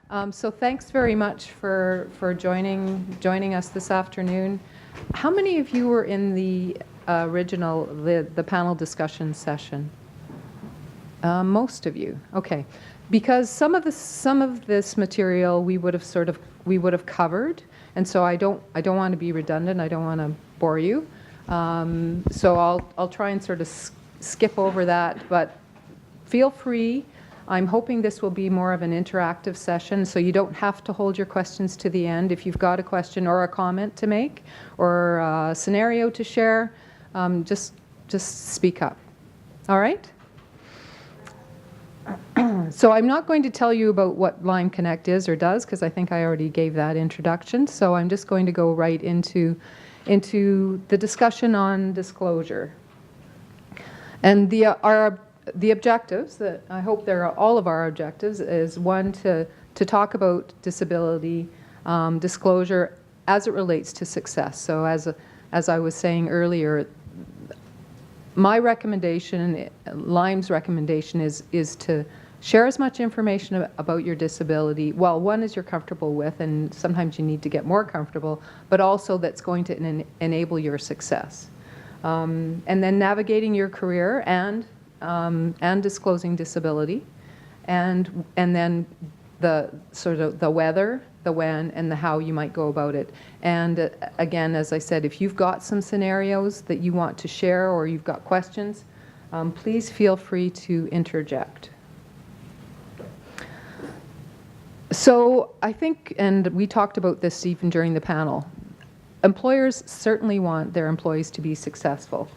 So thanks very much for joining us this afternoon. How many of you were in the original, the panel discussion session? Most of you. Okay. Because some of this material we would have covered, and so I don't want to be redundant. I don't want to bore you. So I'll try and sort of skip over that, but feel free. I'm hoping this will be more of an interactive session, so you don't have to hold your questions to the end. If you've got a question or a comment to make or a scenario to share, just speak up. All right? So I'm not going to tell you about what Lime Connect is or does, because I think I already gave that introduction. So I'm just going to go right into the discussion on disclosure. And the objectives, that I hope they're all of our objectives, is one, to talk about disability disclosure as it relates to success. So as I was saying earlier, my recommendation, Lime's recommendation, is to share as much information about your disability. Well, one is you're comfortable with, and sometimes you need to get more comfortable, but also that's going to enable your success. And then navigating your career and disclosing disability, and then the sort of the whether, the when, and the how you might go about it. And again, as I said, if you've got some scenarios that you want to share or you've got questions, please feel free to interject. So I think, and we talked about this even during the panel, employers certainly want their employees to be successful.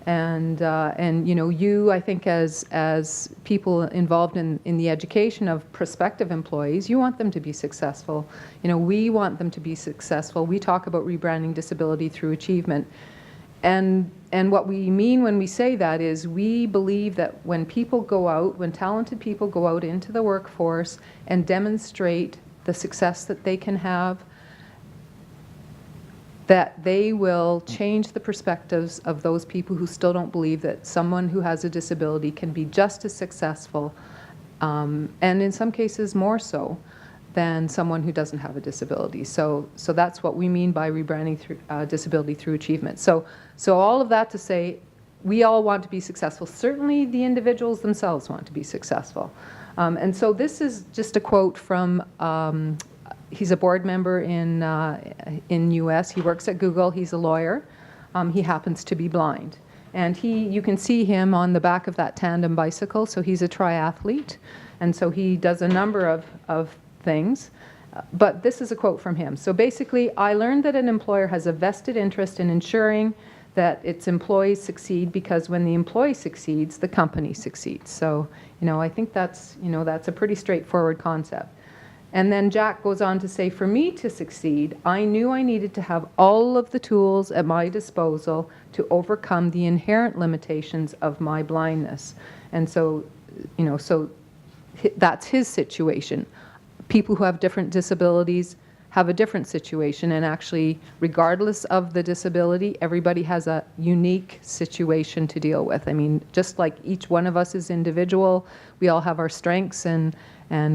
And you know, I think as people involved in the education of prospective employees, you want them to be successful. You know, we want them to be successful. We talk about rebranding disability through achievement. And what we mean when we say that is we believe that when people go out, when talented people go out into the workforce and demonstrate the success that they can have, that they will change the perspectives of those people who still don't believe that someone who has a disability can be just as successful, and in some cases more so, than someone who doesn't have a disability. So that's what we mean by rebranding through disability through achievement. So all of that to say, we all want to be successful. Certainly the individuals themselves want to be successful. And so this is just a quote from he's a board member in US. He works at Google. He's a lawyer. He happens to be blind. And you can see him on the back of that tandem bicycle. So he's a triathlete. And so he does a number of things. But this is a quote from him. So basically, I learned that an employer has a vested interest in ensuring that its employees succeed, because when the employee succeeds, the company succeeds. So, you know, I think that's a pretty straightforward concept. And then Jack goes on to say, for me to succeed, I knew I needed to have all of the tools at my disposal to overcome the inherent limitations of my blindness. And so, you know, so that's his situation. People who have different disabilities have a different situation, and actually, regardless of the disability, everybody has a unique situation to deal with. I mean, just like each one of us is individual, we all have our strengths and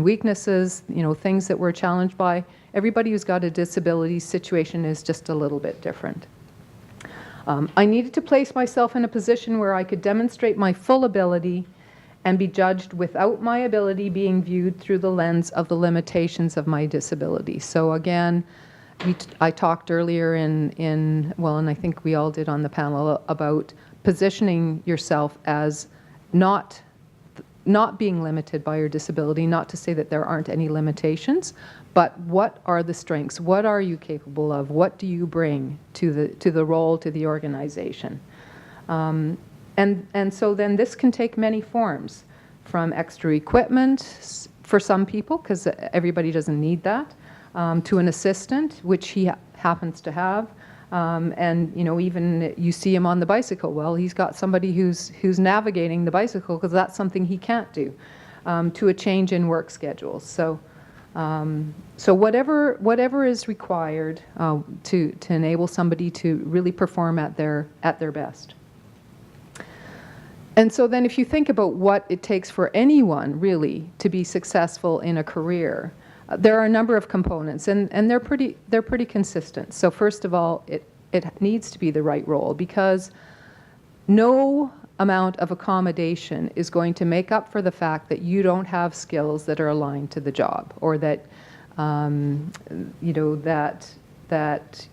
weaknesses, you know, things that we're challenged by. Everybody who's got a disability situation is just a little bit different. I needed to place myself in a position where I could demonstrate my full ability and be judged without my ability being viewed through the lens of the limitations of my disability. So again, I talked earlier well, and I think we all did on the panel, about positioning yourself as not being limited by your disability, not to say that there aren't any limitations, but what are the strengths? What are you capable of? What do you bring to the role, to the organization? And so then this can take many forms, from extra equipment for some people, because everybody doesn't need that, to an assistant, which he happens to have. And you know, even you see him on the bicycle. Well, he's got somebody who's navigating the bicycle, because that's something he can't do. To a change in work schedules. So whatever is required to enable somebody to really perform at their best. And so then if you think about what it takes for anyone really to be successful in a career, There are a number of components, and they're pretty consistent. So first of all, it needs to be the right role, because no amount of accommodation is going to make up for the fact that you don't have skills that are aligned to the job, or that that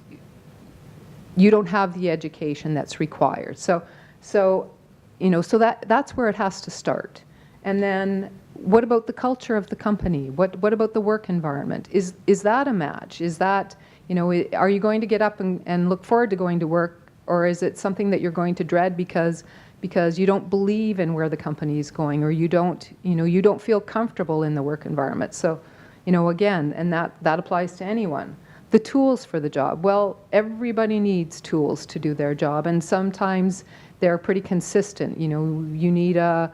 you don't have the education that's required. So that's where it has to start. And then what about the culture of the company? What about the work environment? Is that a match? Is that, are you going to get up and look forward to going to work, or is it something that you're going to dread because you don't believe in where the company is going, or you don't feel comfortable in the work environment? So, again, and that applies to anyone. The tools for the job. Well, everybody needs tools to do their job, and sometimes they're pretty consistent. You need a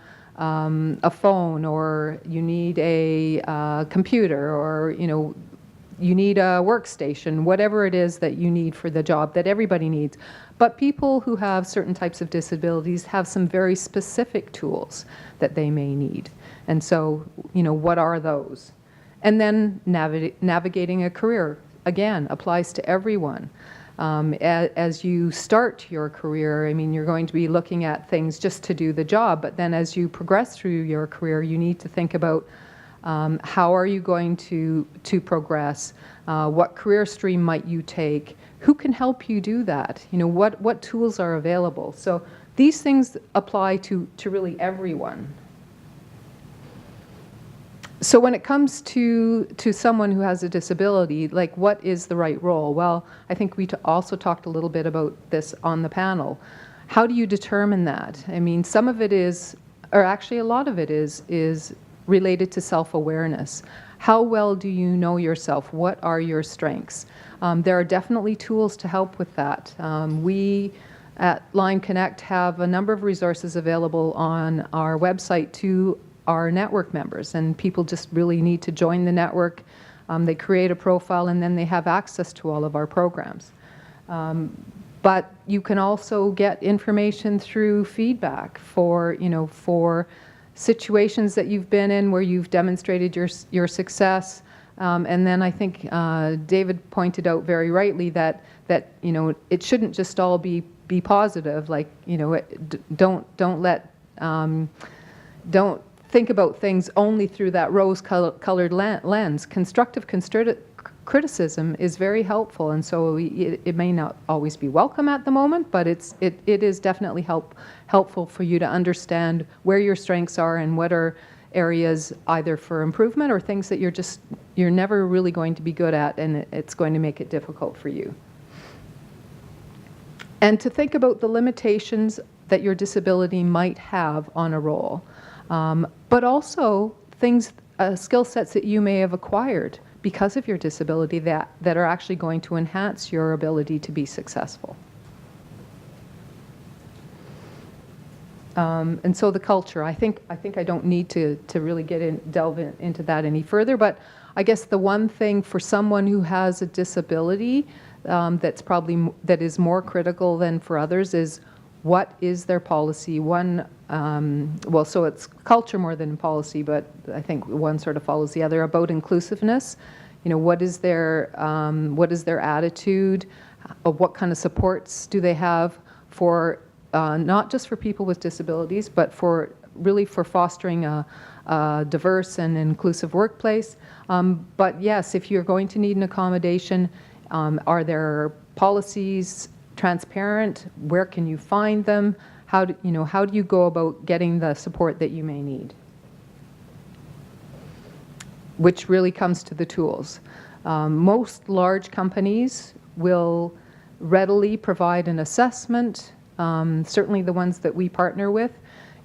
phone, or you need a computer, or you need a workstation, whatever it is that you need for the job that everybody needs. But people who have certain types of disabilities have some very specific tools that they may need. And so, what are those? And then navigating a career, again, applies to everyone. As you start your career, you're going to be looking at things just to do the job, but then as you progress through your career, you need to think about how are you going to progress, what career stream might you take, who can help you do that, what tools are available. So these things apply to really everyone. So when it comes to someone who has a disability, like, what is the right role? Well, I think we also talked a little bit about this on the panel. How do you determine that? Some of it is, or actually a lot of it is related to self-awareness. How well do you know yourself? What are your strengths? There are definitely tools to help with that. We at Line Connect have a number of resources available on our website to our network members, and people just really need to join the network. They create a profile, and then they have access to all of our programs. But you can also get information through feedback for situations that you've been in where you've demonstrated your success. And then I think David pointed out very rightly that it shouldn't just all be positive. Like, don't think about things only through that rose-colored lens. Constructive criticism is very helpful, and so it may not always be welcome at the moment, but it is definitely helpful for you to understand where your strengths are and what are areas either for improvement or things that you're never really going to be good at, and it's going to make it difficult for you. And to think about the limitations that your disability might have on a role. But also skill sets that you may have acquired because of your disability that are actually going to enhance your ability to be successful. And so the culture, I think I don't need to really delve into that any further, but I guess the one thing for someone who has a disability that is more critical than for others is, what is their policy? So it's culture more than policy, but I think one sort of follows the other about inclusiveness. What is their attitude? What kind of supports do they have for not just for people with disabilities, but for fostering a diverse and inclusive workplace? But yes, if you're going to need an accommodation, are there policies transparent? Where can you find them? How do you go about getting the support that you may need? Which really comes to the tools. Most large companies will readily provide an assessment, certainly the ones that we partner with.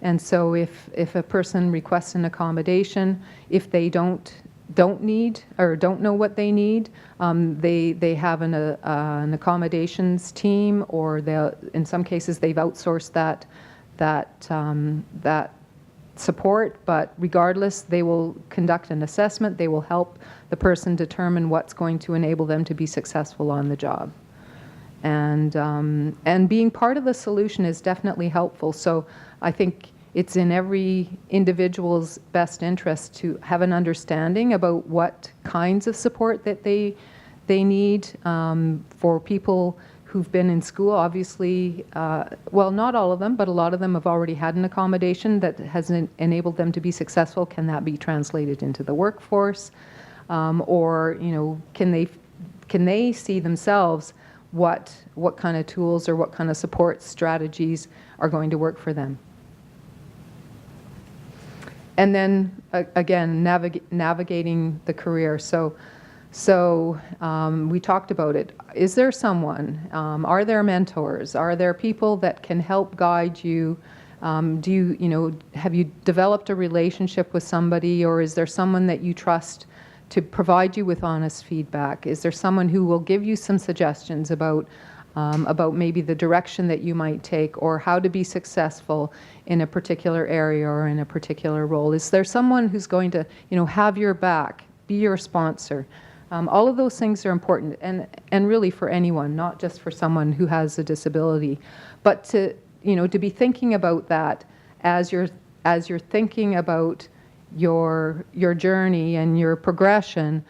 And so if a person requests an accommodation, if they don't need or don't know what they need, they have an accommodations team, or in some cases they've outsourced that support. But regardless, they will conduct an assessment. They will help the person determine what's going to enable them to be successful on the job. And being part of the solution is definitely helpful. So I think it's in every individual's best interest to have an understanding about what kinds of support that they need. For people who've been in school, obviously, well, not all of them, but a lot of them have already had an accommodation that has enabled them to be successful. Can that be translated into the workforce? Or, you know, can they see themselves what kind of tools or what kind of support strategies are going to work for them? And then again, navigating the career. So we talked about it. Is there someone? Are there mentors? Are there people that can help guide you? Have you developed a relationship with somebody, or is there someone that you trust to provide you with honest feedback? Is there someone who will give you some suggestions about maybe the direction that you might take, or how to be successful in a particular area or in a particular role? Is there someone who's going to, have your back, be your sponsor? All of those things are important, and really for anyone, not just for someone who has a disability, but to be thinking about that as you're thinking about your journey and your progression.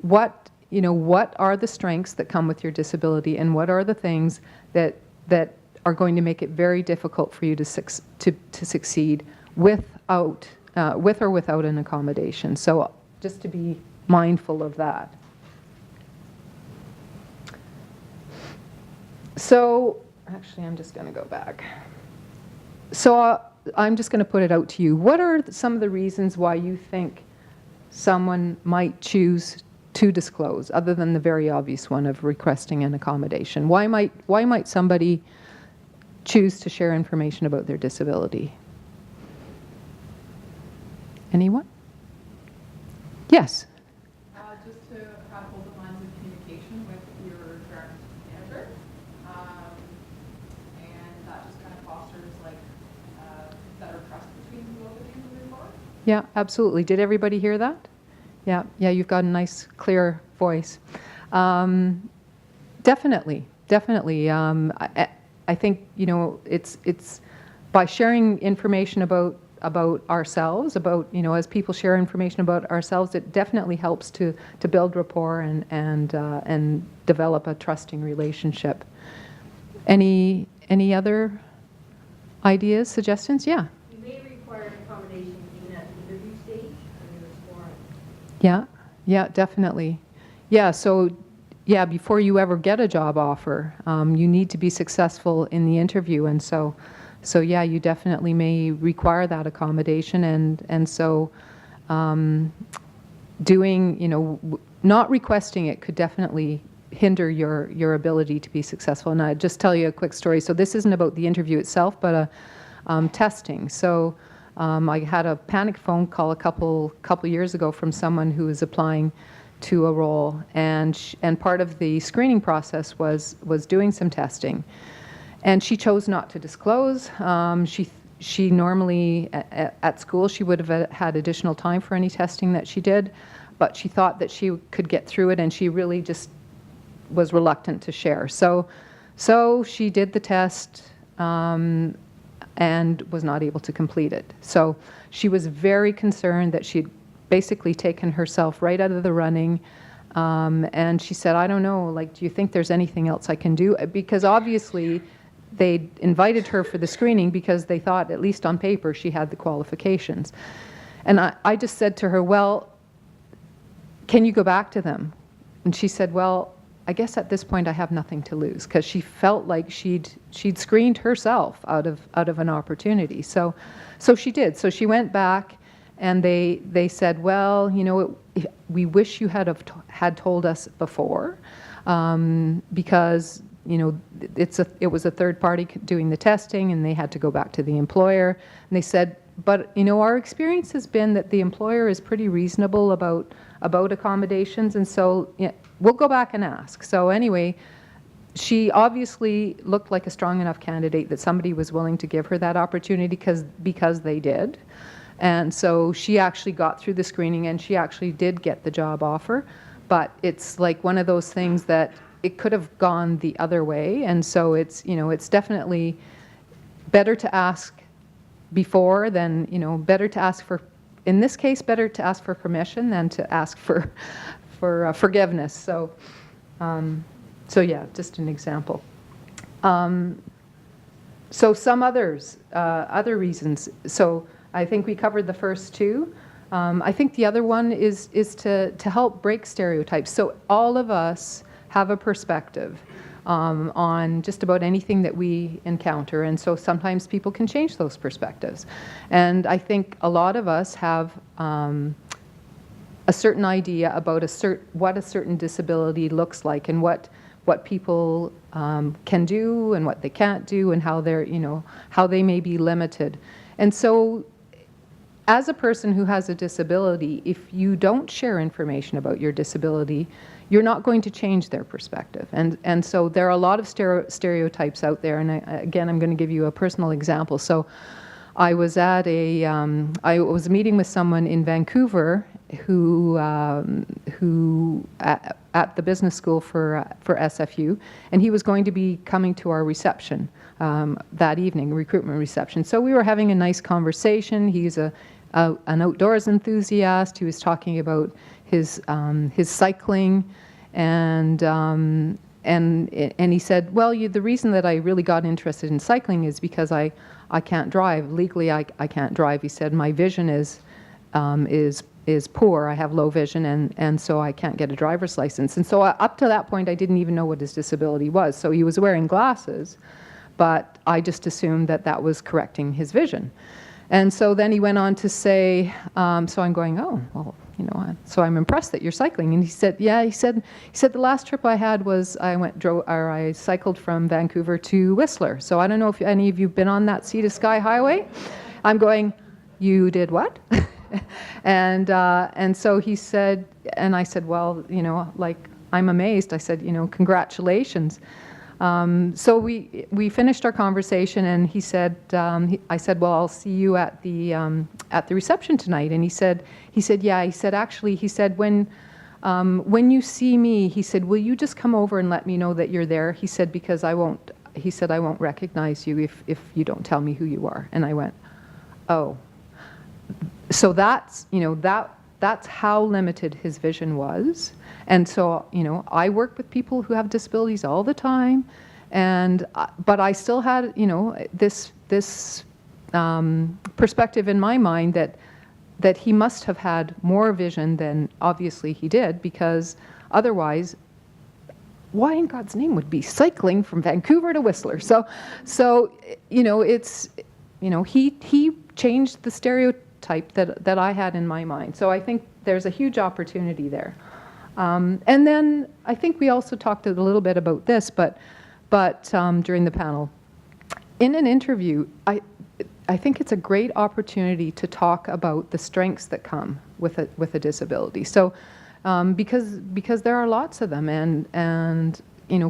What are the strengths that come with your disability, and what are the things that are going to make it very difficult for you to succeed with or without an accommodation? So just to be mindful of that. So actually, I'm just going to go back. So I'm just going to put it out to you. What are some of the reasons why you think someone might choose to disclose, other than the very obvious one of requesting an accommodation? Why might somebody choose to share information about their disability? Anyone? Yes. Just to have open lines of communication with your direct manager, and that just kind of fosters better trust between both of you moving forward. Yeah, absolutely. Did everybody hear that? Yeah, you've got a nice, clear voice. Definitely. I think it's by sharing information about ourselves, as people share information about ourselves, it definitely helps to build rapport and develop a trusting relationship. Any other ideas, suggestions? Yeah. You may require an accommodation even at the interview stage under this forum. Yeah, definitely. Yeah, so before you ever get a job offer, you need to be successful in the interview, and so yeah, you definitely may require that accommodation, and so not requesting it could definitely hinder your ability to be successful. And I'll just tell you a quick story. So this isn't about the interview itself, but testing. So I had a panic phone call a couple years ago from someone who was applying to a role, and part of the screening process was doing some testing. And she chose not to disclose. She normally, at school, she would have had additional time for any testing that she did, but she thought that she could get through it, and she really just was reluctant to share. So she did the test and was not able to complete it. So she was very concerned that she'd basically taken herself right out of the running. And she said, I don't know, do you think there's anything else I can do? Because obviously, they invited her for the screening because they thought, at least on paper, she had the qualifications. And I just said to her, well, can you go back to them? And she said, well, I guess at this point I have nothing to lose, because she felt like she'd screened herself out of an opportunity. So she did. So she went back, and they said, well, we wish you had told us before, because it was a third party doing the testing, and they had to go back to the employer. And they said, but our experience has been that the employer is pretty reasonable about accommodations, and so we'll go back and ask. So anyway, she obviously looked like a strong enough candidate that somebody was willing to give her that opportunity because they did. And so she actually got through the screening, and she actually did get the job offer. But it's like one of those things that it could have gone the other way, and so it's definitely better to ask before, then, better to ask for, in this case, better to ask for permission than to ask for forgiveness. So yeah, just an example. So some other reasons. So I think we covered the first two. I think the other one is to help break stereotypes. So all of us have a perspective on just about anything that we encounter, and so sometimes people can change those perspectives. And I think a lot of us have a certain idea about what a certain disability looks like, and what people can do and what they can't do, and how how they may be limited. And so as a person who has a disability, if you don't share information about your disability, you're not going to change their perspective. And so there are a lot of stereotypes out there, and again, I'm going to give you a personal example. So I was at I was meeting with someone in Vancouver who at the business school for SFU, and he was going to be coming to our reception that evening, recruitment reception. So we were having a nice conversation. He's an outdoors enthusiast. He was talking about his cycling, and he said, well, the reason that I really got interested in cycling is because I can't drive. Legally, I can't drive. He said, my vision is poor. I have low vision, and so I can't get a driver's license. And so up to that point, I didn't even know what his disability was. So he was wearing glasses, but I just assumed that was correcting his vision. And so then he went on to say, so I'm going, oh, well, so I'm impressed that you're cycling. And he said, yeah, he said the last trip I had was I cycled from Vancouver to Whistler. So I don't know if any of you've been on that Sea to Sky Highway. I'm going, you did what? And so he said, and I said, well, like, I'm amazed. I said, congratulations. So we finished our conversation, and he said, I said, well, I'll see you at the reception tonight. And he said, yeah. He said, actually, when you see me, he said, will you just come over and let me know that you're there? He said, because I won't recognize you if you don't tell me who you are. And I went, oh. So that's how limited his vision was. And so, I work with people who have disabilities all the time, but I still had, this perspective in my mind that he must have had more vision than obviously he did, because otherwise, why in God's name would be cycling from Vancouver to Whistler? So it's, he changed the stereotype that I had in my mind. So I think there's a huge opportunity there. And then I think we also talked a little bit about this, but during the panel, in an interview, I think it's a great opportunity to talk about the strengths that come with a disability. So because there are lots of them, and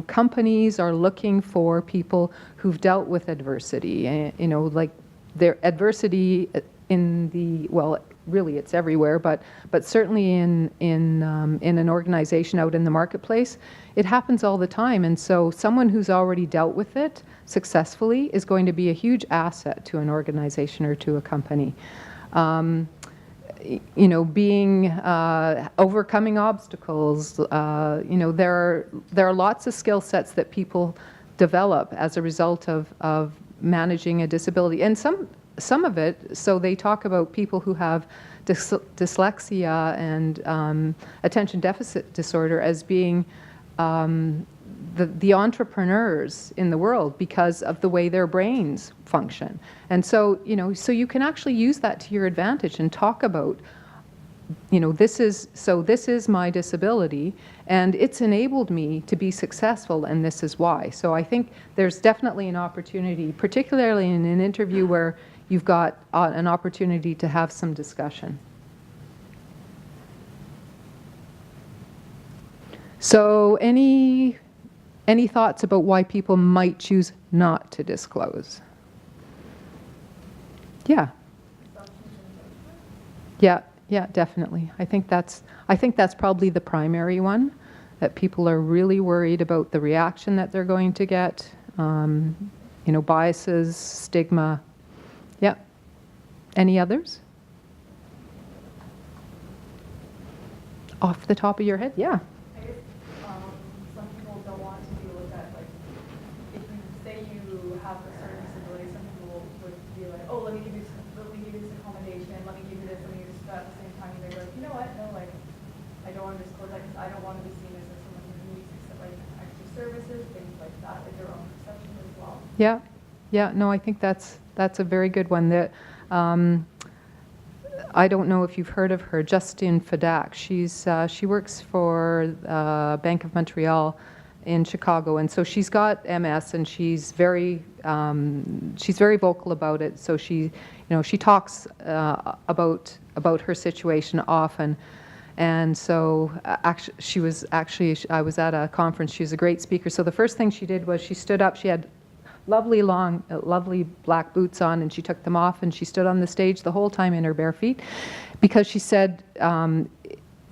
companies are looking for people who've dealt with adversity. Like their adversity in really it's everywhere, but certainly in an organization out in the marketplace, it happens all the time. And so someone who's already dealt with it successfully is going to be a huge asset to an organization or to a company. Overcoming obstacles, there are lots of skill sets that people develop as a result of managing a disability. And some of it, so they talk about people who have dyslexia and attention deficit disorder as being the entrepreneurs in the world because of the way their brains function. And so, so you can actually use that to your advantage and talk about, this is my disability, and it's enabled me to be successful, and this is why. So I think there's definitely an opportunity, particularly in an interview where you've got an opportunity to have some discussion. So any thoughts about why people might choose not to disclose? Yeah. Yeah, definitely. I think that's probably the primary one, that people are really worried about the reaction that they're going to get, biases, stigma. Yeah. Any others? Off the top of your head? Yeah. I guess some people don't want to deal with that. Like, if you say you have a certain disability, some people would be like, oh, let me give you this accommodation, let me give you this, let me give you this. But at the same time, they're like, you know what? No, like, I don't want to disclose that because I don't want to be seen as someone who needs like extra services, things like that, like their own perception as well. Yeah. Yeah. No, I think that's a very good one. That I don't know if you've heard of her, Justine Fadak. She works for Bank of Montreal in Chicago, and so she's got MS, and she's very vocal about it. So she talks about her situation often, and so I was at a conference. She was a great speaker. So the first thing she did was she stood up. She had lovely black boots on, and she took them off, and she stood on the stage the whole time in her bare feet, because she said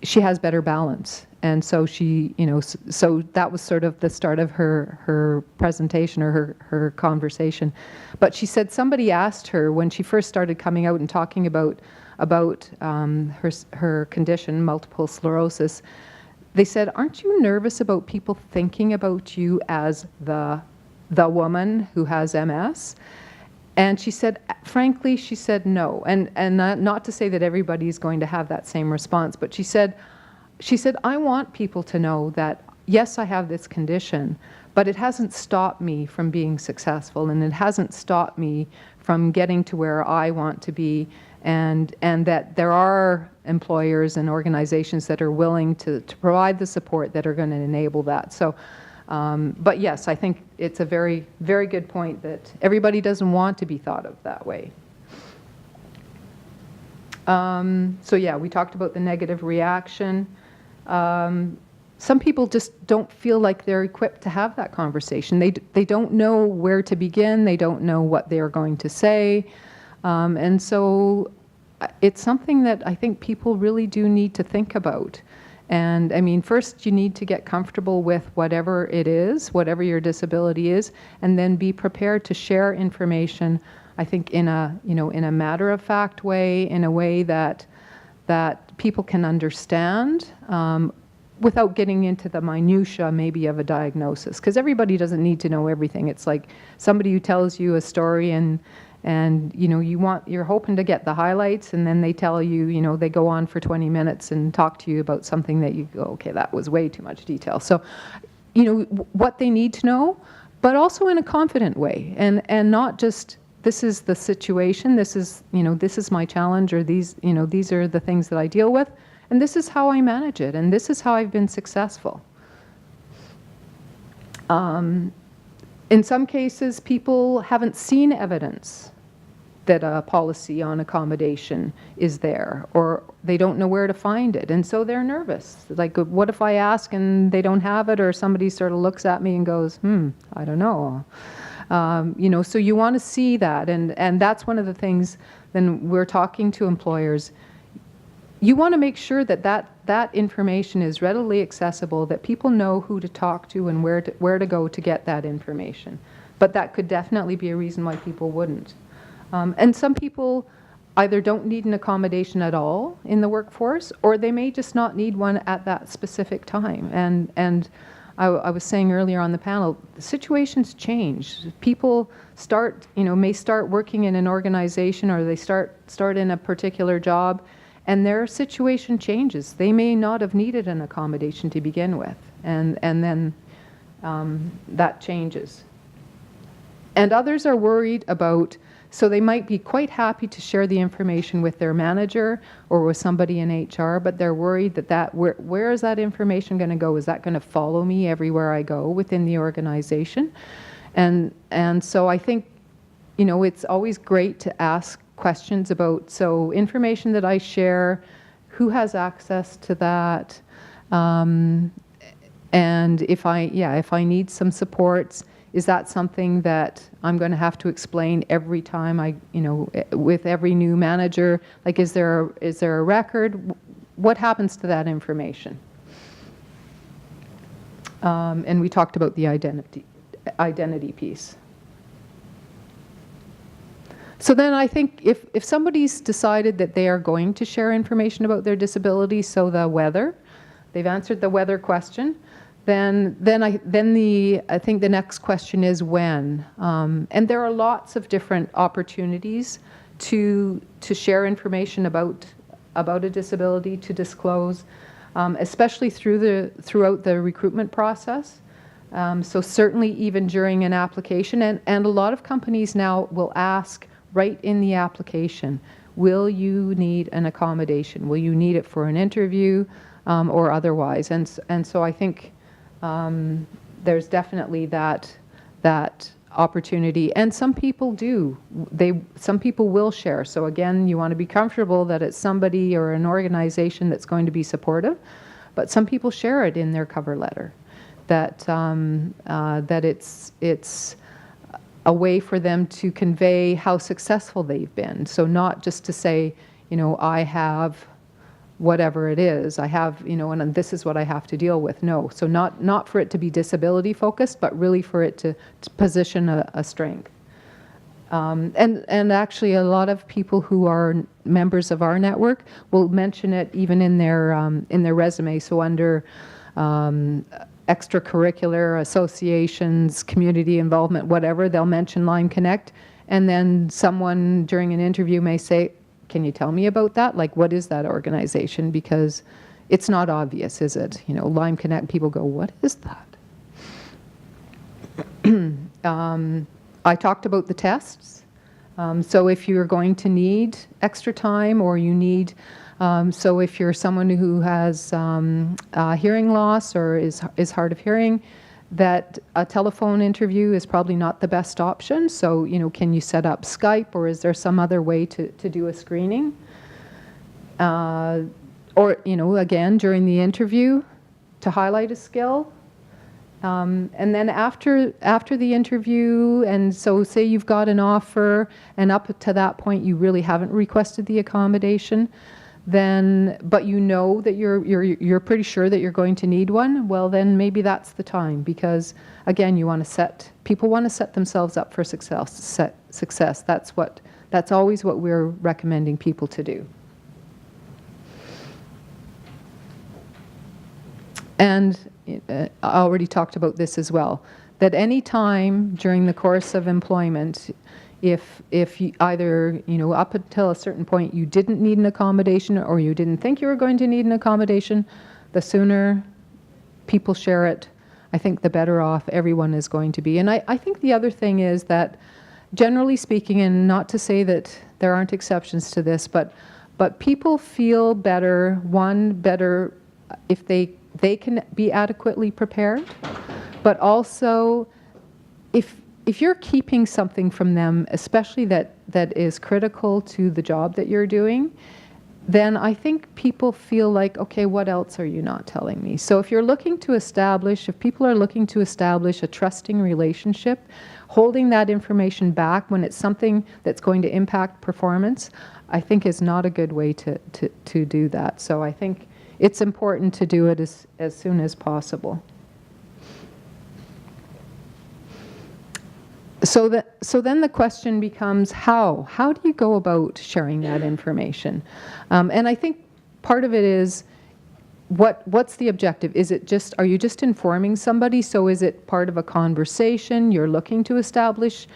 she has better balance. And so so that was sort of the start of her presentation, or her conversation. But she said somebody asked her when she first started coming out and talking about her condition, multiple sclerosis. They said, "Aren't you nervous about people thinking about you as the woman who has MS?" And she said, frankly, she said no. And not to say that everybody's going to have that same response, but she said, I want people to know that, yes, I have this condition, but it hasn't stopped me from being successful, and it hasn't stopped me from getting to where I want to be, and that there are employers and organizations that are willing to provide the support that are going to enable that. So. But yes, I think it's a very, very good point that everybody doesn't want to be thought of that way. So yeah, we talked about the negative reaction. Some people just don't feel like they're equipped to have that conversation. They don't know where to begin. They don't know what they're going to say. And so it's something that I think people really do need to think about. And I mean, first you need to get comfortable with whatever it is, whatever your disability is, and then be prepared to share information, I think, in a matter-of-fact way, in a way that people can understand, without getting into the minutia maybe of a diagnosis, because everybody doesn't need to know everything. It's like somebody who tells you a story, and you're hoping to get the highlights, and then they tell you, they go on for 20 minutes and talk to you about something that you go, okay, that was way too much detail. So, what they need to know, but also in a confident way, and not just, this is the situation, this is my challenge, or these are the things that I deal with, and this is how I manage it, and this is how I've been successful. In some cases, people haven't seen evidence that a policy on accommodation is there, or they don't know where to find it, and so they're nervous. Like, what if I ask and they don't have it, or somebody sort of looks at me and goes, I don't know. So you want to see that, and that's one of the things, then we're talking to employers. You want to make sure that information is readily accessible, that people know who to talk to and where to go to get that information. But that could definitely be a reason why people wouldn't. And some people either don't need an accommodation at all in the workforce, or they may just not need one at that specific time. And I was saying earlier on the panel, the situations change. People may start working in an organization, or they start in a particular job, and their situation changes. They may not have needed an accommodation to begin with, and then that changes. And others are worried about, so they might be quite happy to share the information with their manager or with somebody in HR, but they're worried that where is that information going to go? Is that going to follow me everywhere I go within the organization? And so I think, it's always great to ask questions about, so information that I share, who has access to that? And if I need some supports, is that something that I'm going to have to explain every time with every new manager? Like, is there a record? What happens to that information? And we talked about the identity piece. So then I think if somebody's decided that they are going to share information about their disability, so the weather, they've answered the weather question, then I think the next question is when. And there are lots of different opportunities to share information about a disability, to disclose, especially throughout the recruitment process. So certainly even during an application, and a lot of companies now will ask right in the application, will you need an accommodation? Will you need it for an interview or otherwise? And so I think there's definitely that opportunity, and some people do. Some people will share. So again, you want to be comfortable that it's somebody or an organization that's going to be supportive, but some people share it in their cover letter, that it's a way for them to convey how successful they've been. So not just to say, I have whatever it is, I have, and this is what I have to deal with. No, so not for it to be disability focused, but really for it to position a strength. And actually a lot of people who are members of our network will mention it even in their resume. So under extracurricular associations, community involvement, whatever, they'll mention Lyme Connect, and then someone during an interview may say, can you tell me about that? Like, what is that organization? Because it's not obvious, is it? Lyme Connect, people go, what is that? I talked about the tests. So if you're going to need extra time, or you need, so if you're someone who has hearing loss or is hard of hearing, that a telephone interview is probably not the best option. So, can you set up Skype, or is there some other way to do a screening? Or, again, during the interview, to highlight a skill. And then after the interview, and so say you've got an offer, and up to that point you really haven't requested the accommodation, then, but that you're pretty sure that you're going to need one, well then maybe that's the time, because again, people want to set themselves up for success. That's always what we're recommending people to do. And I already talked about this as well, that any time during the course of employment, if you either, up until a certain point you didn't need an accommodation, or you didn't think you were going to need an accommodation, the sooner people share it, I think the better off everyone is going to be. And I think the other thing is that, generally speaking, and not to say that there aren't exceptions to this, but people feel better if they can be adequately prepared, but also if you're keeping something from them, especially that is critical to the job that you're doing, then I think people feel like, okay, what else are you not telling me? So if people are looking to establish a trusting relationship, holding that information back when it's something that's going to impact performance, I think is not a good way to do that. So I think it's important to do it as soon as possible. So then the question becomes how do you go about sharing that information? And I think part of it is what's the objective? Are you just informing somebody? So is it part of a conversation? You're looking to establish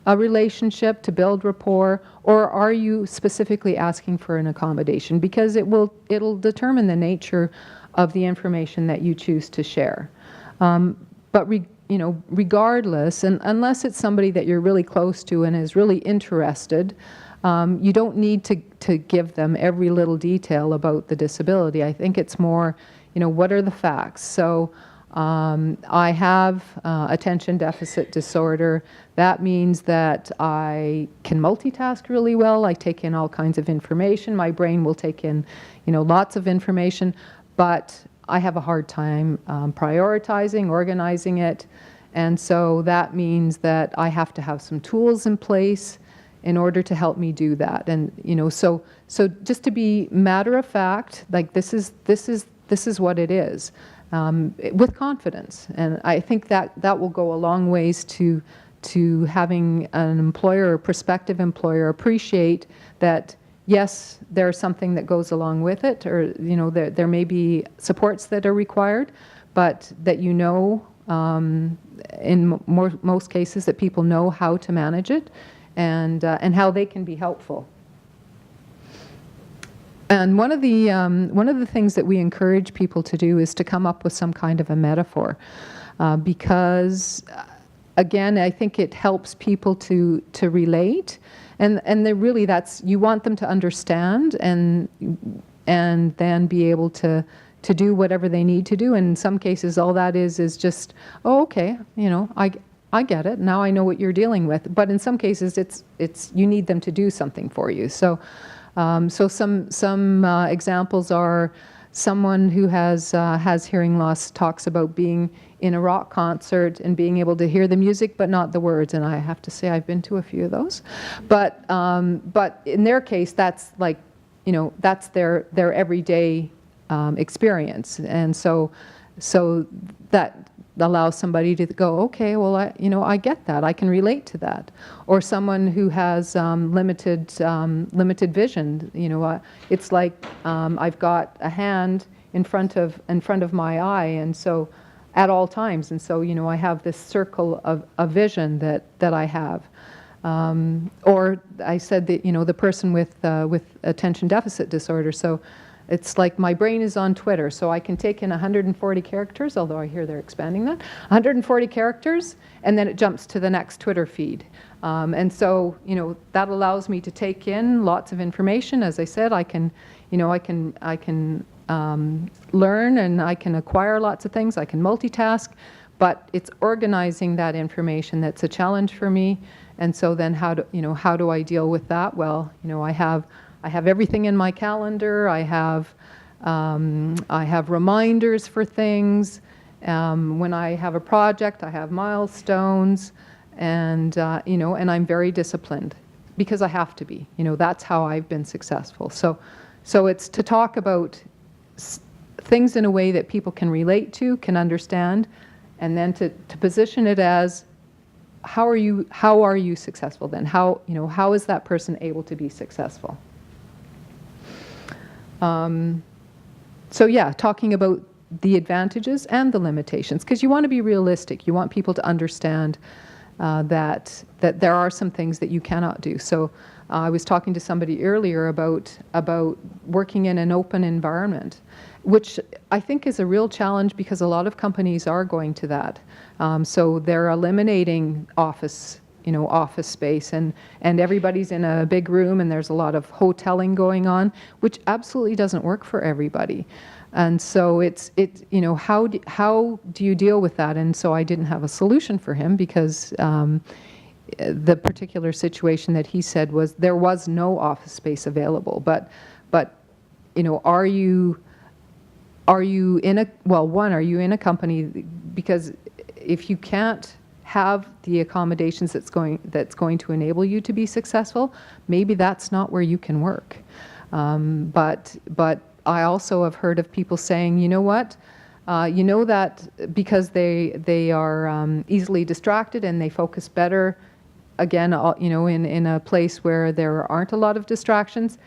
a relationship, to build rapport, or are you specifically asking for an accommodation? Because it'll determine the nature of the information that you choose to share. But regardless, and unless it's somebody that you're really close to and is really interested, you don't need to give them every little detail about the disability. I think it's more, what are the facts? So I have attention deficit disorder. That means that I can multitask really well. I take in all kinds of information. My brain will take in, lots of information, but I have a hard time prioritizing, organizing it. And so that means that I have to have some tools in place in order to help me do that. And, so just to be matter of fact, like this is what it is, with confidence. And I think that will go a long ways to to having an employer or prospective employer appreciate that, yes, there's something that goes along with it, or there may be supports that are required, but that in most cases that people know how to manage it and how they can be helpful. And one of the things that we encourage people to do is to come up with some kind of a metaphor, because again, I think it helps people to relate, and really you want them to understand and then be able to do whatever they need to do. And in some cases, all that is just, oh, okay, I get it. Now I know what you're dealing with. But in some cases, it's you need them to do something for you. So some examples are someone who has hearing loss talks about being in a rock concert and being able to hear the music but not the words. And I have to say I've been to a few of those. But in their case, that's like, that's their everyday experience. And so that allows somebody to go, okay, well, I get that. I can relate to that. Or someone who has limited vision. It's like I've got a hand in front of my eye, and so at all times, and so I have this circle of vision that I have. Or I said that the person with attention deficit disorder. So it's like my brain is on Twitter, so I can take in 140 characters, although I hear they're expanding that, 140 characters, and then it jumps to the next Twitter feed. And so, that allows me to take in lots of information. As I said, I can learn and I can acquire lots of things. I can multitask, but it's organizing that information that's a challenge for me. And so then how do I deal with that? Well, I have everything in my calendar. I have reminders for things. When I have a project, I have milestones, and and I'm very disciplined because I have to be. That's how I've been successful. So it's to talk about things in a way that people can relate to, can understand, and then to position it as how are you successful then? How is that person able to be successful? So yeah, talking about the advantages and the limitations, because you want to be realistic. You want people to understand that there are some things that you cannot do. So I was talking to somebody earlier about working in an open environment, which I think is a real challenge because a lot of companies are going to that. So they're eliminating office space, and everybody's in a big room, and there's a lot of hoteling going on, which absolutely doesn't work for everybody. And so how do you deal with that? And so I didn't have a solution for him because the particular situation that he said was there was no office space available. But are you in a company? Because if you can't have the accommodations that's going to enable you to be successful, maybe that's not where you can work. But I also have heard of people saying, you know what, that because they are easily distracted and they focus better, again, in a place where there aren't a lot of distractions,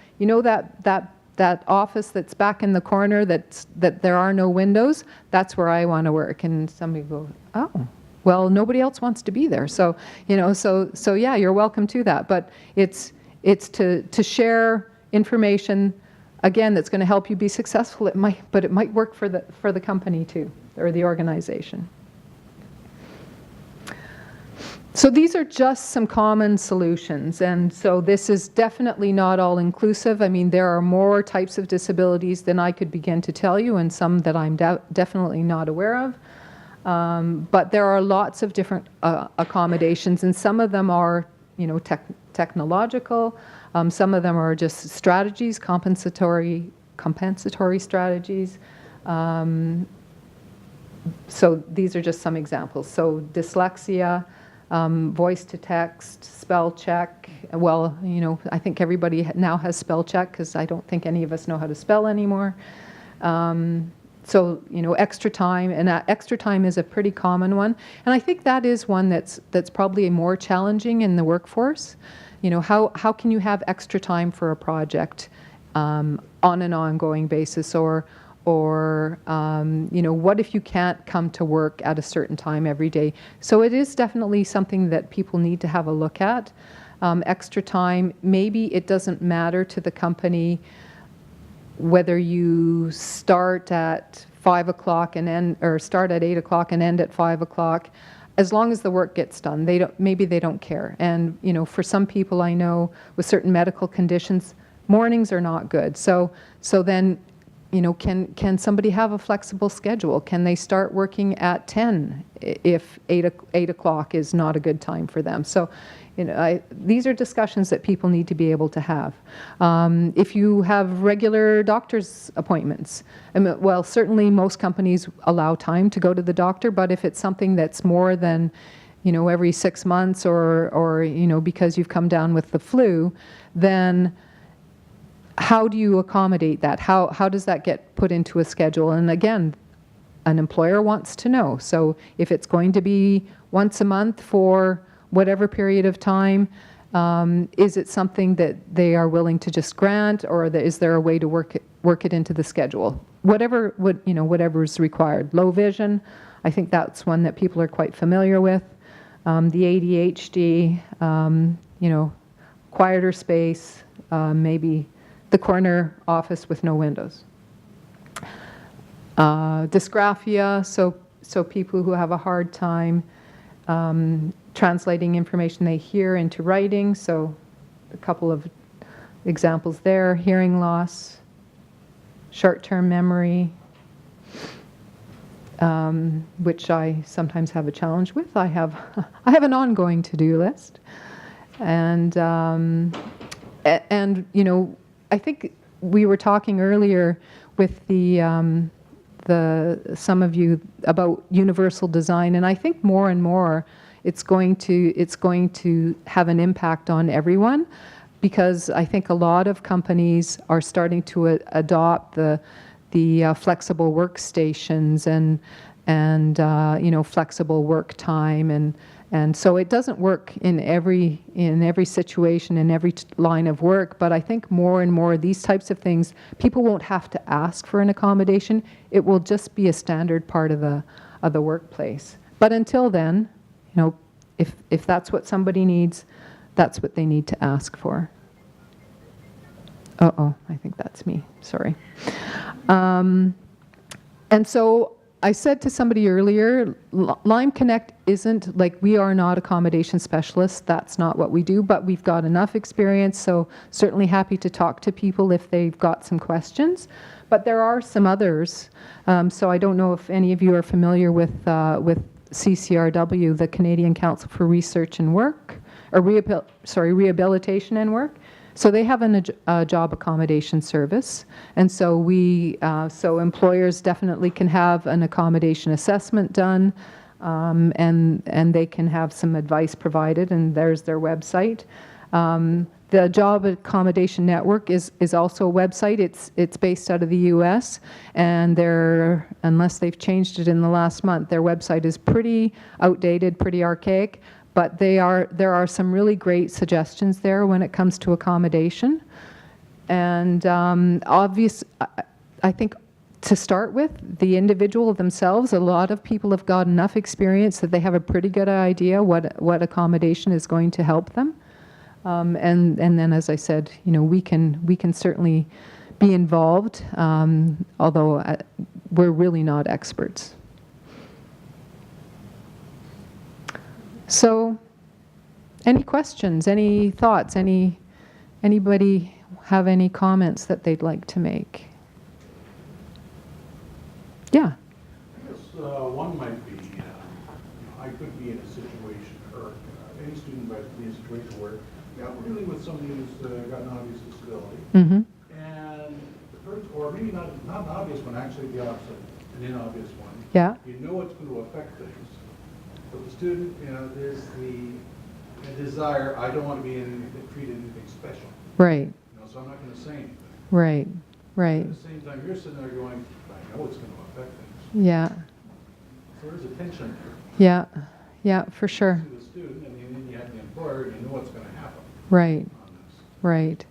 that office that's back in the corner that there are no windows, that's where I want to work. And somebody goes, oh, well, nobody else wants to be there. So, so yeah, you're welcome to that. But it's to share information, again, that's going to help you be successful. It might work for the company too, or the organization. So these are just some common solutions, and so this is definitely not all inclusive. I mean, there are more types of disabilities than I could begin to tell you, and some that I'm definitely not aware of. But there are lots of different accommodations, and some of them are, technological. Some of them are just strategies, compensatory strategies. So these are just some examples. So dyslexia, voice to text, spell check. Well, I think everybody now has spell check because I don't think any of us know how to spell anymore. So, you know, extra time, and extra time is a pretty common one. And I think that is one that's probably more challenging in the workforce. You know, how can you have extra time for a project on an ongoing basis, or you know, what if you can't come to work at a certain time every day? So it is definitely something that people need to have a look at. Extra time, maybe it doesn't matter to the company whether you start at 5 o'clock and end, or start at 8 o'clock and end at 5 o'clock, as long as the work gets done. Maybe they don't care. And, you know, for some people I know with certain medical conditions, mornings are not good. So then, you know, can somebody have a flexible schedule? Can they start working at 10 if 8 o'clock is not a good time for them? So, you know, these are discussions that people need to be able to have. If you have regular doctor's appointments, well, certainly most companies allow time to go to the doctor, but if it's something that's more than, you know, every 6 months, or you know, because you've come down with the flu, then how do you accommodate that? How does that get put into a schedule? And again, an employer wants to know. So if it's going to be once a month for whatever period of time, is it something that they are willing to just grant, or is there a way to work it into the schedule? Whatever is required. Low vision, I think that's one that people are quite familiar with. The ADHD, you know, quieter space, maybe the corner office with no windows. Dysgraphia, so people who have a hard time translating information they hear into writing, so a couple of examples there. Hearing loss, short-term memory, which I sometimes have a challenge with. I have an ongoing to-do list, and you know, I think we were talking earlier with some of you about universal design, and I think more and more it's going to have an impact on everyone, because I think a lot of companies are starting to adopt the flexible workstations and you know, flexible work time, and so it doesn't work in every situation, in every line of work. But I think more and more these types of things, people won't have to ask for an accommodation. It will just be a standard part of the workplace. But until then, you know, if that's what somebody needs, that's what they need to ask for. I think that's me. Sorry. And so I said to somebody earlier, Lime Connect isn't like, we are not accommodation specialists. That's not what we do, but we've got enough experience, so certainly happy to talk to people if they've got some questions. But there are some others. So I don't know if any of you are familiar with CCRW, the Canadian Council for Research and Work, or Rehabilitation and Work. So they have a job accommodation service, and so so employers definitely can have an accommodation assessment done, and they can have some advice provided, and there's their website. The Job Accommodation Network is also a website. It's based out of the U.S., and unless they've changed it in the last month, their website is pretty outdated, pretty archaic. But there are some really great suggestions there when it comes to accommodation. And I think to start with, the individual themselves, a lot of people have got enough experience that they have a pretty good idea what accommodation is going to help them. And then, as I said, you know, we can certainly be involved, although we're really not experts. So, any questions, any thoughts, anybody have any comments that they'd like to make? Yeah. I guess one might be, I could be in a situation, or any student might be in a situation where we're dealing with somebody who's got an obvious disability, and or maybe not an obvious one, actually the opposite, an inobvious one. Yeah. You know it's going to affect things. But the student, you know, there's the desire, I don't want to be treated anything special. Right. You know, so I'm not going to say anything. Right. At the same time, you're sitting there going, I know it's going to affect things. Yeah, So there's a tension there. yeah, yeah, for sure. To the student, and then you have the employer, and you know what's going to happen Right, on this. right.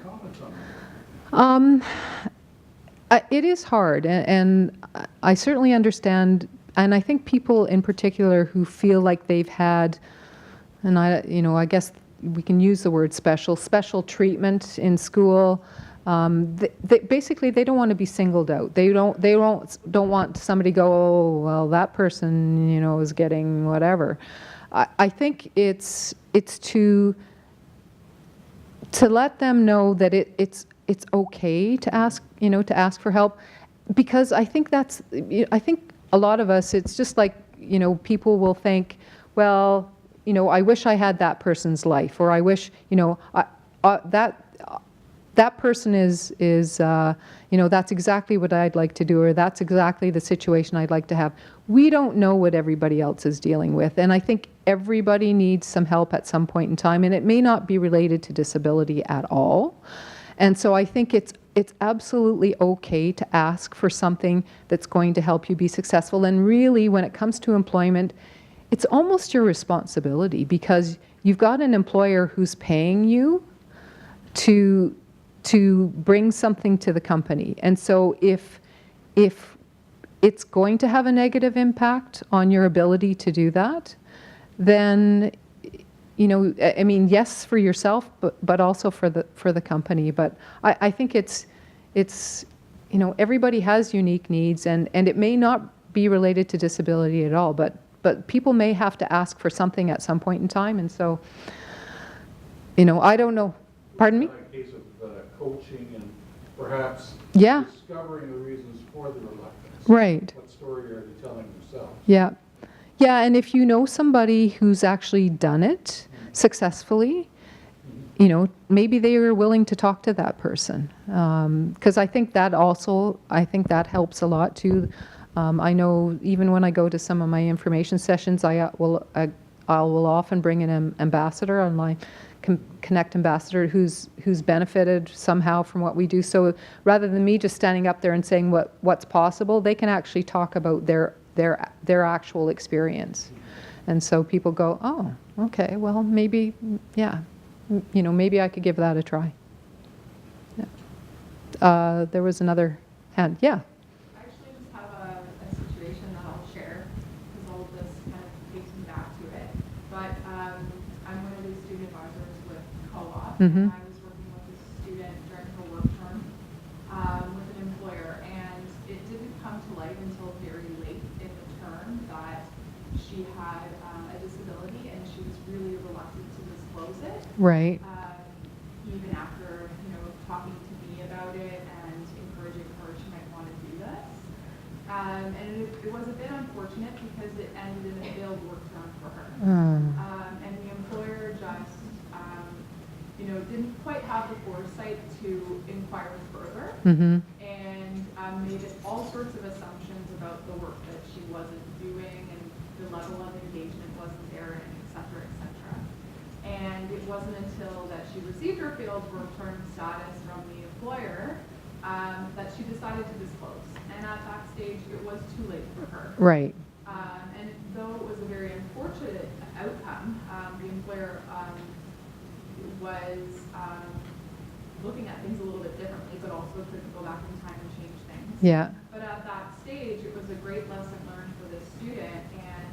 Comments on that? It is hard, and I certainly understand, and I think people in particular who feel like they've had, and I guess we can use the word special treatment in school. Basically, they don't want to be singled out. They don't want somebody to go, oh, well, that person, is getting whatever. I think it's to let them know that it's okay to ask, for help, because I think I think a lot of us, it's just like, people will think, well, I wish I had that person's life, or I wish, that person is that's exactly what I'd like to do, or that's exactly the situation I'd like to have. We don't know what everybody else is dealing with, and I think everybody needs some help at some point in time, and it may not be related to disability at all. And so I think it's absolutely okay to ask for something that's going to help you be successful. And really, when it comes to employment, it's almost your responsibility, because you've got an employer who's paying you to bring something to the company. And so if it's going to have a negative impact on your ability to do that, then I mean, yes, for yourself, but also for the company. But I think it's everybody has unique needs, and it may not be related to disability at all, but people may have to ask for something at some point in time, and so I don't know. Pardon me? A case of coaching and perhaps Yeah. discovering the reasons for the reluctance. Right. What story are they telling themselves? Yeah. Yeah, and if you know somebody who's actually done it successfully, maybe they are willing to talk to that person. Because I think that helps a lot too. I know even when I go to some of my information sessions, I will often bring an ambassador, online Connect ambassador, who's benefited somehow from what we do. So rather than me just standing up there and saying what's possible, they can actually talk about their actual experience. And so people go, oh, okay, well, maybe, yeah, maybe I could give that a try. Yeah. There was another hand. Yeah. I actually just have a situation that I'll share, because all of this kind of takes me back to it. But I'm one of the student advisors with Co-op, Mm-hmm. and I was working with a student during her work term with an employer, and it didn't come to light until very late in the term that she had a disability, and she was really reluctant to disclose it. Right. Even after, talking to me about it and encouraging her she might want to do this. And it was a bit unfortunate because it ended in a failed work term for her. And the employer just, didn't quite have the foresight to inquire further. Mm-hmm. And made all sorts of assumptions about the work that she wasn't doing, and the level of engagement wasn't there, and et cetera, et cetera. And it wasn't until that she received her failed work term status from the employer that she decided to disclose. And at that stage, it was too late for her. Right. And though it was a very unfortunate outcome, the employer was looking at things a little bit differently, but also could go back in time and change things. Yeah. But at that stage, it was a great lesson learned for the student, and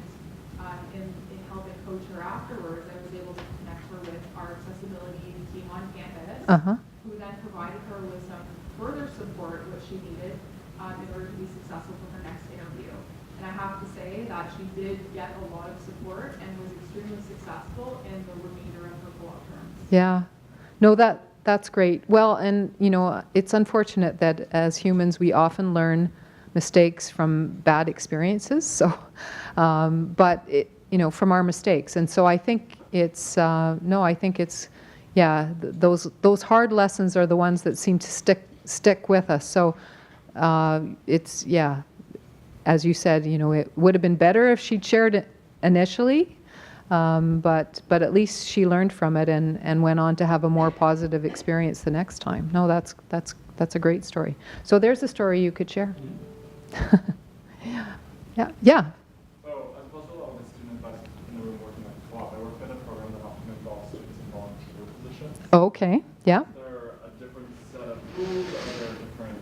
in helping coach her afterwards, I was able to connect her with our accessibility team on campus, Uh-huh. who then provided her with some further support, which she needed in order to be successful for her next interview. And I have to say that she did get a lot of support and was extremely successful in the remainder of her co-op terms. Yeah. No, that's great. Well, and it's unfortunate that as humans we often learn mistakes from bad experiences. So, but from our mistakes, and so I think it's those hard lessons are the ones that seem to stick with us. So, it's as you said, it would have been better if she'd shared it initially. But at least she learned from it and went on to have a more positive experience the next time. No, that's a great story. So there's a story you could share. Yeah, yeah. So as opposed to a lot of the student advice in the room working at Co-op, I work in a program that often involves students in volunteer positions. Okay, yeah. Is there a different set of rules? Are there different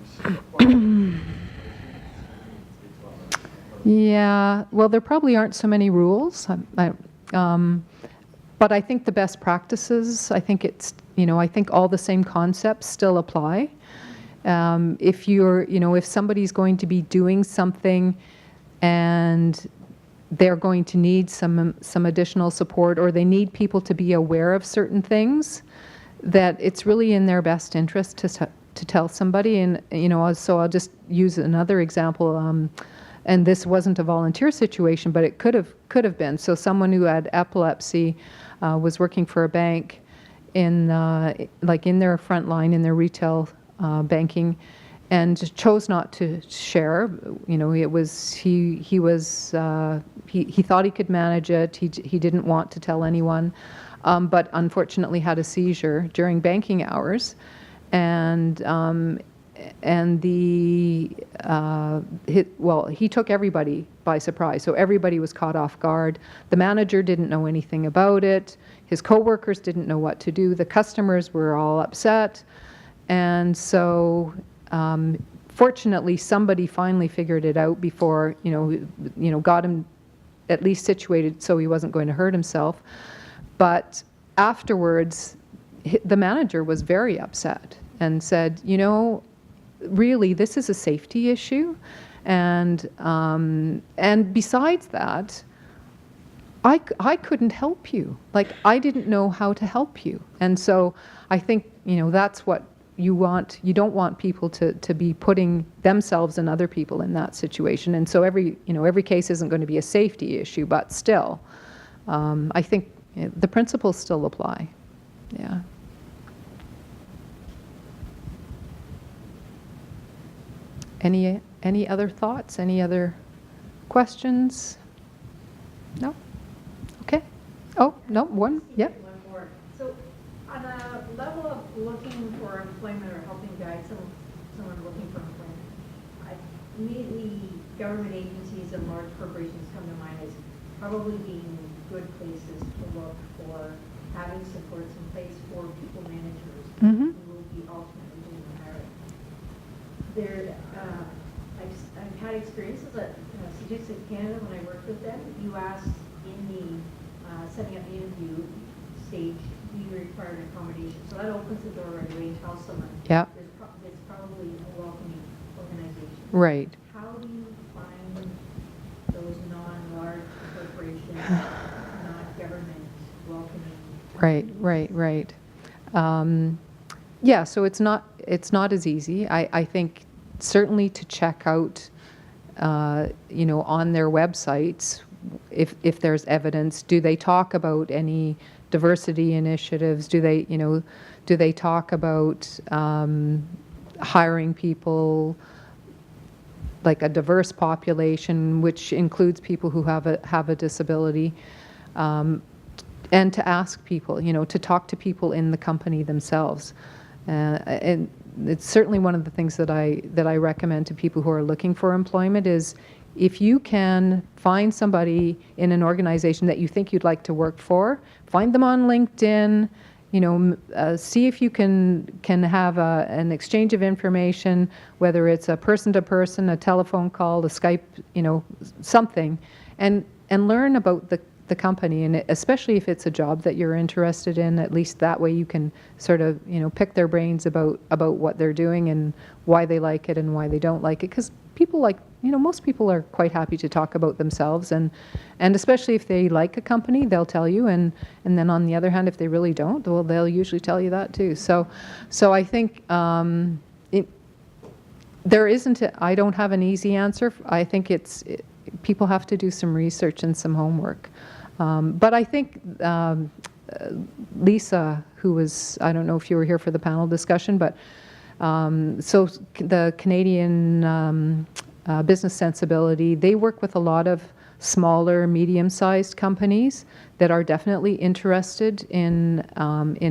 requirements? Yeah, well, there probably aren't so many rules. But I think the best practices, I think it's, I think all the same concepts still apply. If you're, if somebody's going to be doing something and they're going to need some additional support, or they need people to be aware of certain things, that it's really in their best interest to tell somebody. And, so I'll just use another example. And this wasn't a volunteer situation, but it could have been. So someone who had epilepsy was working for a bank in their front line in their retail banking, and chose not to share. It was he thought he could manage it. He didn't want to tell anyone, but unfortunately had a seizure during banking hours, and he took everybody by surprise. So everybody was caught off guard. The manager didn't know anything about it. His coworkers didn't know what to do. The customers were all upset. And so fortunately, somebody finally figured it out before, got him at least situated so he wasn't going to hurt himself. But afterwards, the manager was very upset and said, really, this is a safety issue, and besides that, I couldn't help you. Like, I didn't know how to help you. And so I think that's what you want. You don't want people to be putting themselves and other people in that situation. And so every case isn't going to be a safety issue, but still, I think the principles still apply. Yeah. Any other thoughts? Any other questions? No? Okay. Oh, no, one? Yeah. One more. So on a level of looking for employment or helping guide someone looking for employment, immediately government agencies and large corporations come to mind as probably being good places to look for having supports in place for people managers who will be ultimately doing the hiring. I've had experiences at Statistics Canada when I worked with them. You asked in the setting up the interview stage, do you require an accommodation? So that opens the door right away and tells someone it's probably a welcoming organization. Right. How do you find those non-large corporations, non-government welcoming? Right. Yeah, so it's not as easy. I think certainly to check out, on their websites, if there's evidence, do they talk about any diversity initiatives? Do they talk about hiring people, like a diverse population, which includes people who have a disability? And to ask people, to talk to people in the company themselves. And it's certainly one of the things that I recommend to people who are looking for employment is, if you can find somebody in an organization that you think you'd like to work for, find them on LinkedIn, see if you can have an exchange of information, whether it's a person-to-person, a telephone call, a Skype, something, and learn about the company, and especially if it's a job that you're interested in, at least that way you can sort of, pick their brains about what they're doing and why they like it and why they don't like it. Because people most people are quite happy to talk about themselves, and especially if they like a company, they'll tell you, and then on the other hand, if they really don't, well, they'll usually tell you that too. So I think I don't have an easy answer. I think people have to do some research and some homework. But I think Lisa, who was, I don't know if you were here for the panel discussion, but so the Canadian Business Sensibility, they work with a lot of smaller, medium-sized companies that are definitely interested in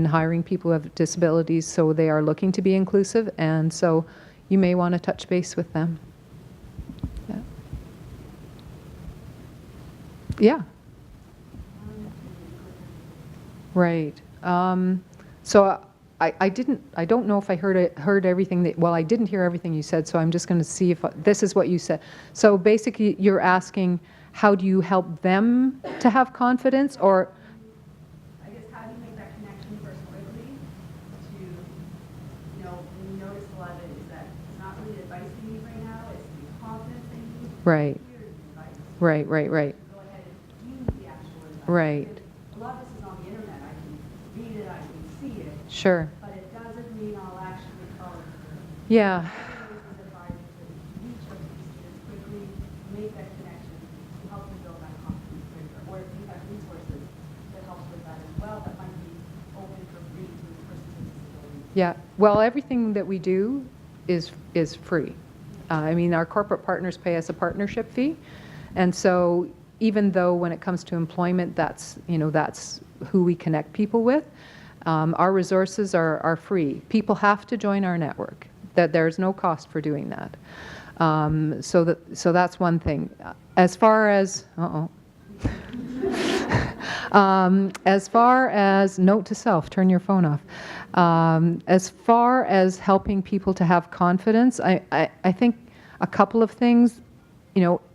hiring people who have disabilities, so they are looking to be inclusive, and so you may want to touch base with them. Yeah. Right. So I don't know if I heard everything that, well, I didn't hear everything you said, so I'm just going to see if, this is what you said. So basically, you're asking, how do you help them to have confidence, or? I guess, how do you make that connection first quickly to, you know, when you notice a lot of it is that it's not really advice they need right now, it's the confidence they need. Right. Here's the advice. Right, right, right. Go ahead and do the actual advice. Right. Because a lot of this is on the internet. I can read it, I can see it, Sure. but it doesn't mean I'll actually follow through. Yeah. Everyone is advised to reach out to these students quickly, make that connection, to help them build that confidence quicker. Or if you have resources that help with that as well, that might be open for free to the person with disability. Yeah. Well, everything that we do is free. I mean, our corporate partners pay us a partnership fee, and so even though when it comes to employment, that's who we connect people with. Our resources are free. People have to join our network. That there's no cost for doing that. So that's one thing. As far as as far as, note to self, turn your phone off. As far as helping people to have confidence, I think a couple of things.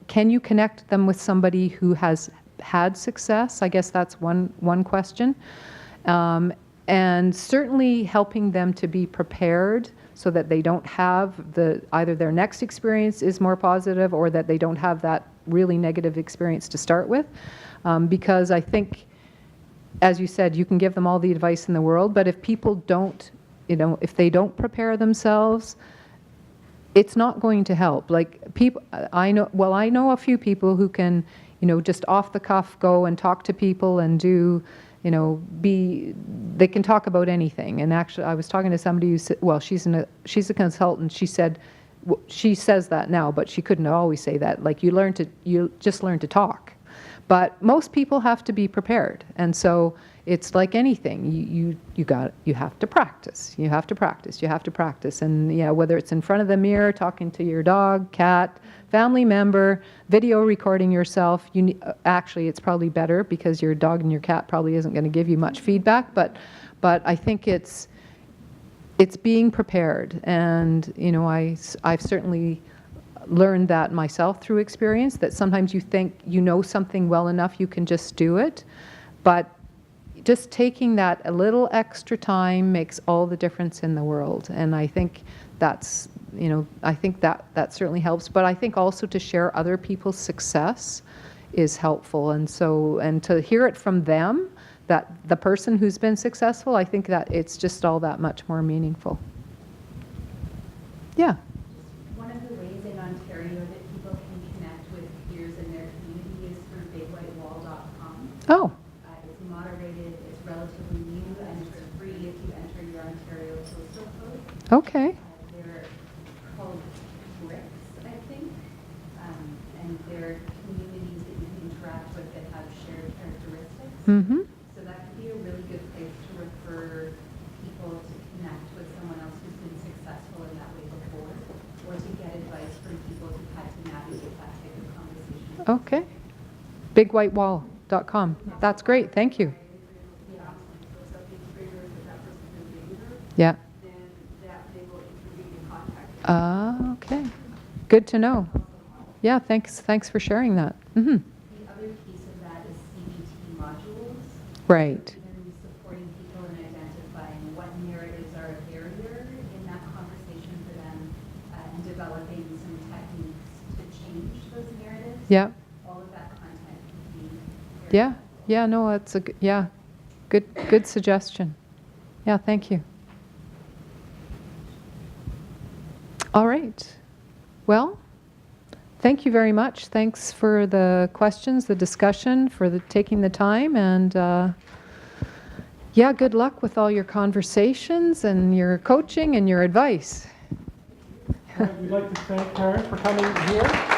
Can you connect them with somebody who has had success? I guess that's one question. And certainly helping them to be prepared so that they don't have either their next experience is more positive, or that they don't have that really negative experience to start with. Because I think, as you said, you can give them all the advice in the world, but if people don't, if they don't prepare themselves, it's not going to help. Like people, I know a few people who can, just off the cuff go and talk to people and do, they can talk about anything. And actually, I was talking to somebody who said, well, she's a consultant. She said, she says that now, but she couldn't always say that. Like you just learn to talk. But most people have to be prepared, and so it's like anything. You have to practice. You have to practice. You have to practice. And yeah, whether it's in front of the mirror, talking to your dog, cat, family member, video recording yourself. Actually, it's probably better because your dog and your cat probably isn't going to give you much feedback. But I think it's being prepared, and I've certainly learned that myself through experience, that sometimes you think you know something well enough you can just do it, but just taking that a little extra time makes all the difference in the world. And I think that's, I think that certainly helps, but I think also to share other people's success is helpful. And to hear it from them, that the person who's been successful, I think that it's just all that much more meaningful. Yeah. One of the ways in Ontario that people can connect with peers in their community is through bigwhitewall.com. Oh. It's moderated, it's relatively new, and it's free if you enter your Ontario postal code. Okay. They're called bricks, I think, and they're communities that you can interact with that have shared characteristics. Mm-hmm. So that could be a really good place to refer people to connect with someone else who's been successful in that way before, or to get advice from people who've had to navigate that type of conversation. Okay. Bigwhitewall.com. That's great. Thank you. Yeah. So something triggers that person's in danger, Yeah. then that they will intervene in contact. Okay. Good to know. Yeah, thanks for sharing that. Mm-hmm. The other piece of that is CBT modules. Right. Even supporting people in identifying what narratives are a barrier in that conversation for them, and developing some techniques to change those narratives. Yeah. All of that content can be very Yeah. helpful. Yeah, no, that's good suggestion. Yeah, thank you. All right. Well, thank you very much. Thanks for the questions, the discussion, for taking the time, and yeah, good luck with all your conversations and your coaching and your advice. We'd like to thank Karen for coming here.